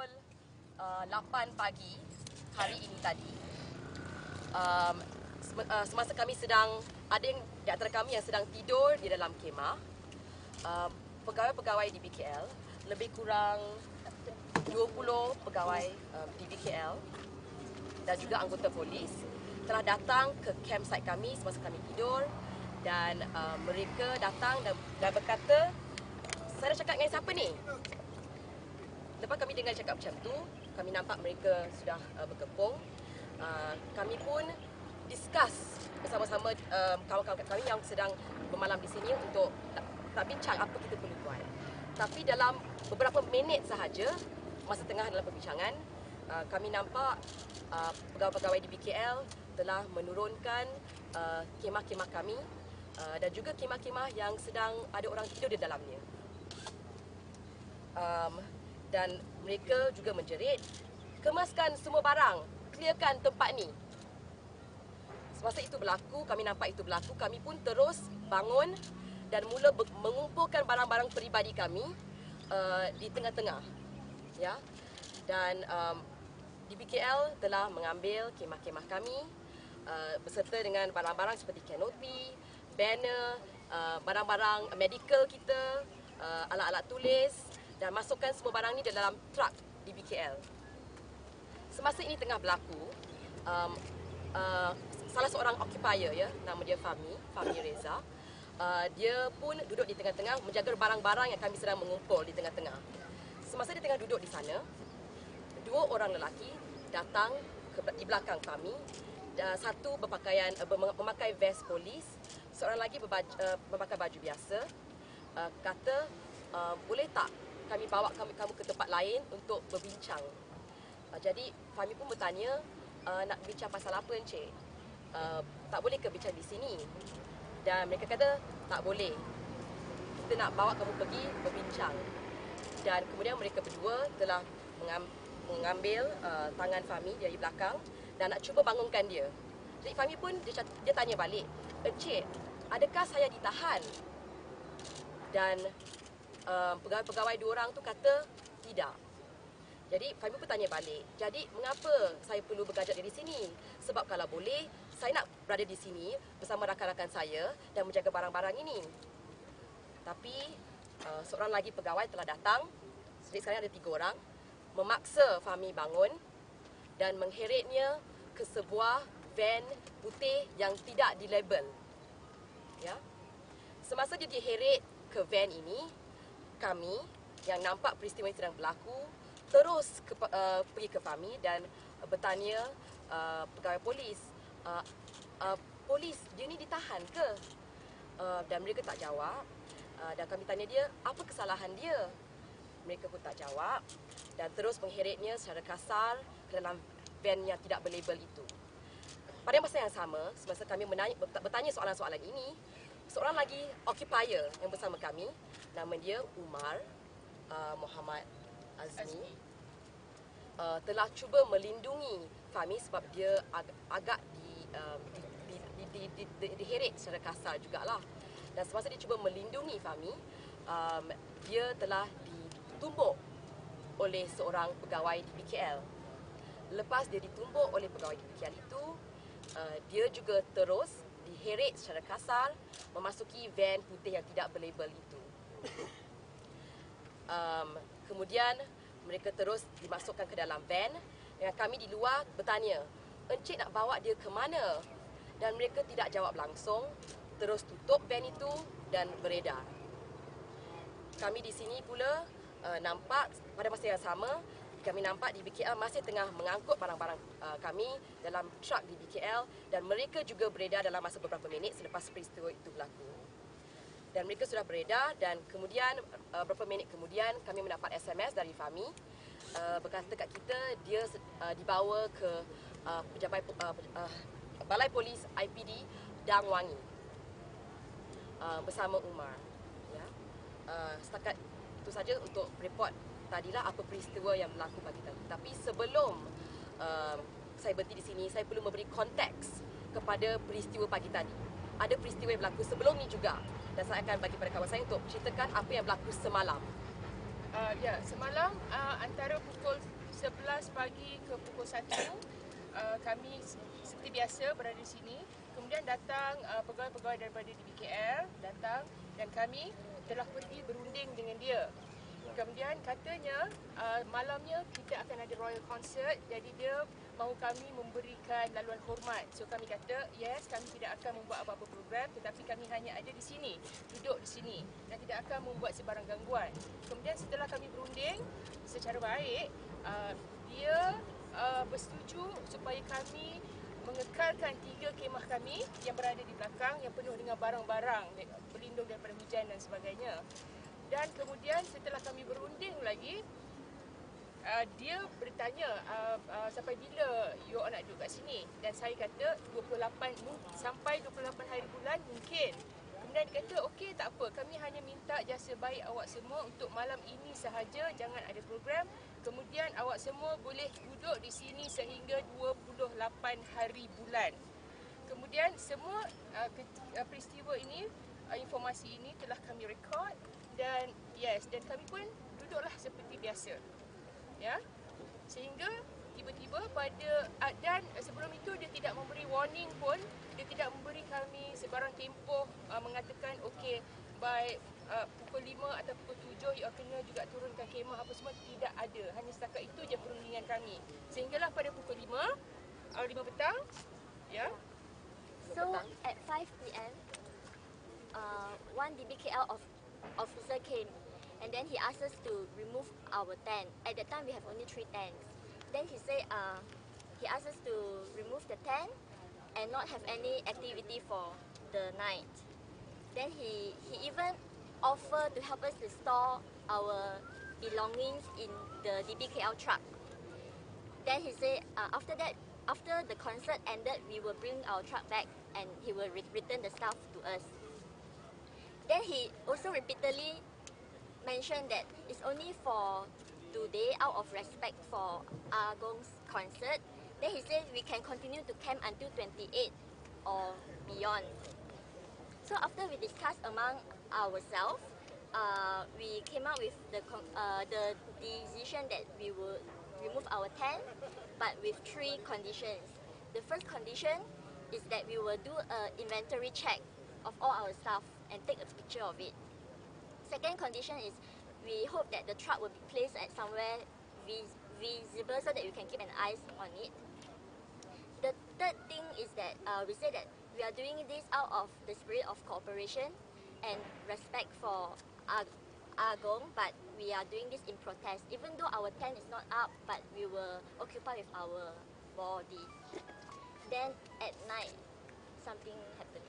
pukul 8 pagi hari ini tadi. Semasa kami sedang, ada yang di antara kami yang sedang tidur di dalam kemah, pegawai-pegawai DBKL, lebih kurang 20 pegawai DBKL dan juga anggota polis telah datang ke campsite kami semasa kami tidur, dan mereka datang dan berkata, "Saya dah cakap dengan siapa ni?" Lepas kami dengar cakap macam tu, kami nampak mereka sudah berkepung. Kami pun discuss bersama-sama kawan-kawan kami yang sedang bermalam di sini untuk nak bincang apa kita perlu buat. Tapi dalam beberapa minit sahaja, masa tengah dalam perbincangan, kami nampak pegawai-pegawai DBKL telah menurunkan kemah-kemah kami dan juga kemah-kemah yang sedang ada orang tidur di dalamnya. Dan mereka juga menjerit, "Kemaskan semua barang, clearkan tempat ni." Semasa itu berlaku, kami nampak itu berlaku, kami pun terus bangun dan mula mengumpulkan barang-barang peribadi kami di tengah-tengah. Ya. Dan DBKL telah mengambil kemah-kemah kami beserta dengan barang-barang seperti kanopi, banner, barang-barang medical kita, alat-alat tulis, dan masukkan semua barang ni dalam truk DBKL. Semasa ini tengah berlaku, salah seorang occupier, ya, nama dia Fandi Reza, dia pun duduk di tengah-tengah menjaga barang-barang yang kami sedang mengumpul di tengah-tengah. Semasa dia tengah duduk di sana, dua orang lelaki datang di belakang kami. Satu memakai vest polis, seorang lagi memakai baju biasa. Kata, "Boleh tak kami bawa kamu ke tempat lain untuk berbincang?" Jadi Fahmi pun bertanya, "Nak bincang pasal apa, Encik? Tak boleh ke bincang di sini?" Dan mereka kata, "Tak boleh. Kita nak bawa kamu pergi berbincang." Dan kemudian mereka berdua telah mengambil tangan Fahmi dari belakang dan nak cuba bangunkan dia. Jadi Fahmi pun dia tanya balik, "Encik, adakah saya ditahan?" Dan pegawai-pegawai dua orang tu kata tidak. Jadi Fahmi pun tanya balik, "Jadi mengapa saya perlu bergajak di sini? Sebab kalau boleh, saya nak berada di sini bersama rakan-rakan saya dan menjaga barang-barang ini." Tapi seorang lagi pegawai telah datang, jadi sekarang ada 3 orang, memaksa Fahmi bangun dan mengheretnya ke sebuah van putih yang tidak dilabel. Ya. Semasa dia diheret ke van ini, kami yang nampak peristiwa yang sedang berlaku terus pergi ke Fahmi dan bertanya pegawai polis, "Polis, dia ni ditahan ke?" Dan mereka tak jawab. Dan kami tanya dia, "Apa kesalahan dia?" Mereka pun tak jawab dan terus mengheretnya secara kasar ke dalam van yang tidak berlabel itu. Pada masa yang sama, semasa kami bertanya soalan-soalan ini, seorang lagi occupier yang bersama kami, nama dia Umar Muhammad Azmi, telah cuba melindungi Fahmi sebab dia agak diheret secara kasar jugalah. Dan semasa dia cuba melindungi Fahmi, dia telah ditumbuk oleh seorang pegawai DBKL. Lepas dia ditumbuk oleh pegawai DBKL itu, dia juga terus diheret secara kasar memasuki van putih yang tidak berlabel itu. Kemudian mereka terus dimasukkan ke dalam van dan kami di luar bertanya, "Encik nak bawa dia ke mana?" Dan mereka tidak jawab langsung, terus tutup van itu dan beredar. Kami di sini pula nampak pada masa yang sama, kami nampak DBKL masih tengah mengangkut barang-barang kami dalam truk DBKL dan mereka juga beredar dalam masa beberapa minit selepas peristiwa itu berlaku. Dan mereka sudah beredar dan kemudian beberapa minit kemudian kami mendapat SMS dari Fahmi berkata kat kita dia dibawa ke Balai Polis IPD Dang Wangi bersama Umar. Ya. Setakat itu saja untuk report tadilah apa peristiwa yang berlaku pagi tadi. Tapi sebelum saya berhenti di sini, saya perlu memberi konteks kepada peristiwa pagi tadi. Ada peristiwa yang berlaku sebelum ni juga dan saya akan bagi pada kawan saya untuk ceritakan apa yang berlaku semalam. Ya, semalam antara pukul 11 pagi ke pukul 1 kami seperti biasa berada di sini. Kemudian datang pegawai-pegawai daripada DBKL datang dan kami telah pergi berunding dengan dia. Kemudian katanya malamnya kita akan ada royal concert, jadi dia mahu kami memberikan laluan hormat. So kami kata yes, kami tidak akan membuat apa-apa program, tetapi kami hanya ada di sini, duduk di sini dan tidak akan membuat sebarang gangguan. Kemudian setelah kami berunding secara baik, dia bersetuju supaya kami mengekalkan 3 kemah kami yang berada di belakang yang penuh dengan barang-barang berlindung daripada hujan dan sebagainya. Dan kemudian setelah kami berunding lagi, dia bertanya sampai bila you all nak duduk kat sini, dan saya kata 28 sampai 28 hari bulan mungkin. Kemudian dia kata okey, tak apa, kami hanya minta jasa baik awak semua untuk malam ini sahaja, jangan ada program. Kemudian awak semua boleh duduk di sini sehingga 28 hari bulan. Kemudian semua peristiwa ini, informasi ini telah kami rekod dan yes, dan kami pun duduklah seperti biasa. Ya, sehingga tiba-tiba pada dan sebelum itu dia tidak memberi warning pun, dia tidak memberi kami sebarang tempoh mengatakan okey by pukul 5 atau pukul 7 you kena juga turunkan kemah apa semua, tidak ada. Hanya setakat itu je perundingan kami. Sehinggalah pada pukul 5 petang, ya. So at 5 p.m. One DBKL officer came. And then he asked us to remove our tent. At that time, we have only 3 tents. Then he said, he asked us to remove the tent and not have any activity for the night. Then he even offered to help us to store our belongings in the DBKL truck. Then he said, after the concert ended, we will bring our truck back and he will return the stuff to us. Then he also repeatedly mentioned that it's only for today out of respect for Agong's concert. Then he said we can continue to camp until 28 or beyond. So after we discussed among ourselves, we came up with the decision that we would remove our tent, but with 3 conditions. The first condition is that we will do an inventory check of all our stuff and take a picture of it. Second condition is we hope that the truck will be placed at somewhere visible so that we can keep an eye on it. The third thing is that we say that we are doing this out of the spirit of cooperation and respect for Agong, but we are doing this in protest. Even though our tent is not up, but we will occupy with our body. Then at night, something happened.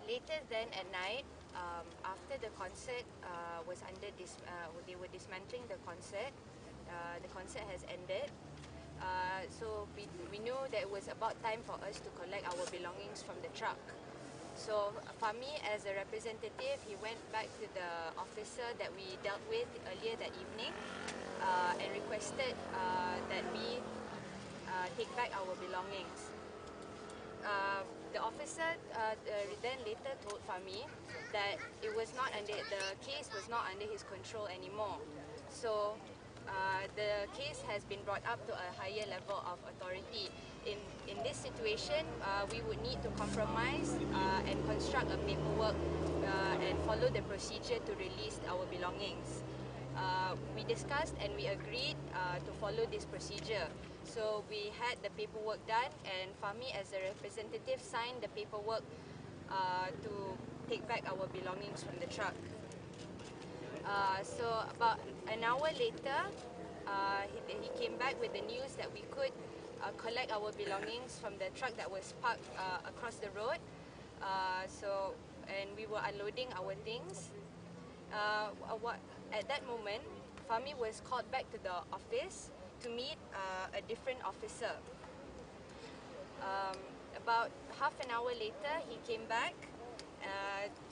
Later then at night, after the concert was under this, they were dismantling the concert. The concert has ended. So we knew that it was about time for us to collect our belongings from the truck. So Fami, as a representative, he went back to the officer that we dealt with earlier that evening and requested that we take back our belongings. The officer then later told Fami that it was not under the case was not under his control anymore. So the case has been brought up to a higher level of authority. In this situation, we would need to compromise and construct a paperwork and follow the procedure to release our belongings. We discussed and we agreed to follow this procedure. So we had the paperwork done, and Fami as a representative signed the paperwork to take back our belongings from the truck. So about an hour later, he came back with the news that we could collect our belongings from the truck that was parked across the road. And we were unloading our things. At that moment, Fami was called back to the office to meet a different officer. About half an hour later, he came back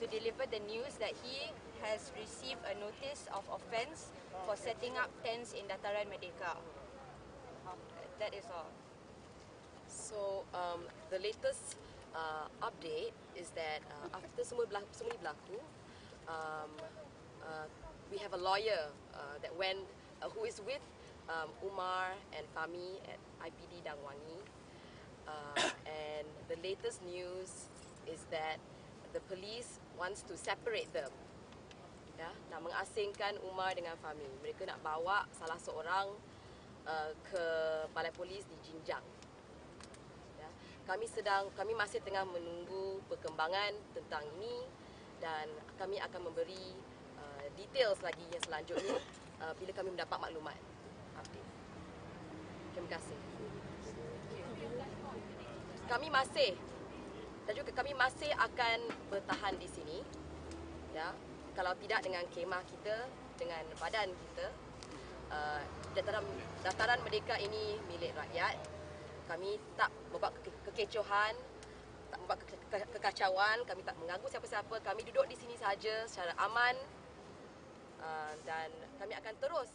to deliver the news that he has received a notice of offence for setting up tents in Dataran Merdeka. That is all. So the latest update is that after semua berlaku, we have a lawyer that went, who is with Umar and Fami at IPD Dangwangi. And the latest news is that the police wants to separate them. Ya, nak mengasingkan Umar dengan Fami. Mereka nak bawa salah seorang ke balai polis di Jinjang. Ya, kami masih tengah menunggu perkembangan tentang ini dan kami akan memberi details lagi yang selanjutnya bila kami mendapat maklumat. Update. Terima kasih. Kami masih akan bertahan di sini. Ya, kalau tidak dengan kemah kita, dengan badan kita, Dataran Merdeka ini milik rakyat. Kami tak membuat kekecohan, tak membuat kekacauan, kami tak mengganggu siapa-siapa. Kami duduk di sini saja secara aman dan kami akan terus